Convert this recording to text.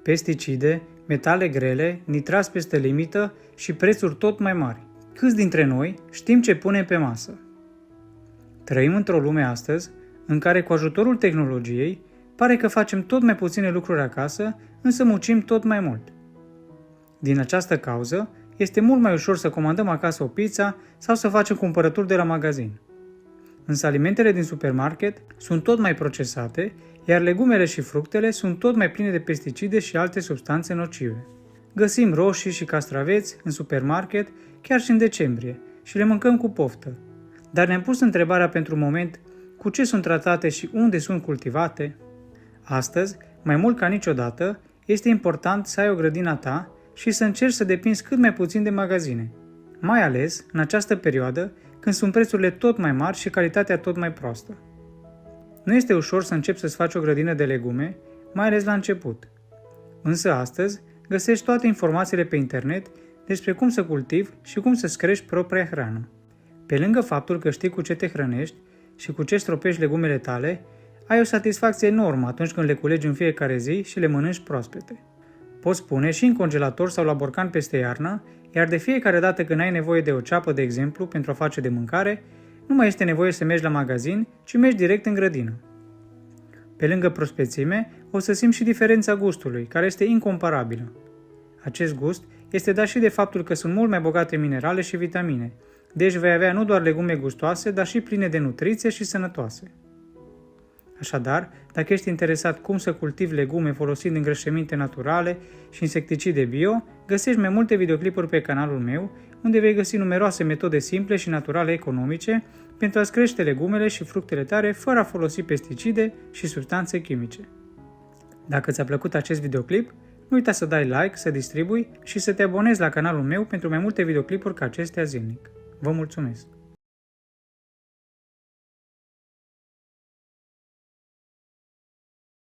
pesticide, metale grele, nitrați peste limită și prețuri tot mai mari. Câți dintre noi știm ce punem pe masă? Trăim într-o lume astăzi în care cu ajutorul tehnologiei pare că facem tot mai puține lucruri acasă, însă muncim tot mai mult. Din această cauză, este mult mai ușor să comandăm acasă o pizza sau să facem cumpărături de la magazin. Însă alimentele din supermarket sunt tot mai procesate, iar legumele și fructele sunt tot mai pline de pesticide și alte substanțe nocive. Găsim roșii și castraveți în supermarket chiar și în decembrie și le mâncăm cu poftă. Dar ne-am pus întrebarea pentru moment cu ce sunt tratate și unde sunt cultivate? Astăzi, mai mult ca niciodată, este important să ai o grădină a ta și să încerci să depinzi cât mai puțin de magazine. Mai ales în această perioadă, când sunt prețurile tot mai mari și calitatea tot mai proastă. Nu este ușor să începi să-ți faci o grădină de legume, mai ales la început. Însă astăzi găsești toate informațiile pe internet despre cum să cultivi și cum să-ți crești propria hrană. Pe lângă faptul că știi cu ce te hrănești și cu ce stropești legumele tale, ai o satisfacție enormă atunci când le culegi în fiecare zi și le mănânci proaspete. Poți pune și în congelator sau la borcan peste iarnă, iar de fiecare dată când ai nevoie de o ceapă, de exemplu, pentru a face de mâncare, nu mai este nevoie să mergi la magazin, ci mergi direct în grădină. Pe lângă prospețime, o să simți și diferența gustului, care este incomparabilă. Acest gust este dat și de faptul că sunt mult mai bogate în minerale și vitamine, deci vei avea nu doar legume gustoase, dar și pline de nutriție și sănătoase. Așadar, dacă ești interesat cum să cultivi legume folosind îngrășăminte naturale și insecticide bio, găsești mai multe videoclipuri pe canalul meu, unde vei găsi numeroase metode simple și naturale economice pentru a-ți crește legumele și fructele tale fără a folosi pesticide și substanțe chimice. Dacă ți-a plăcut acest videoclip, nu uita să dai like, să distribui și să te abonezi la canalul meu pentru mai multe videoclipuri ca acestea zilnic. Vă mulțumesc!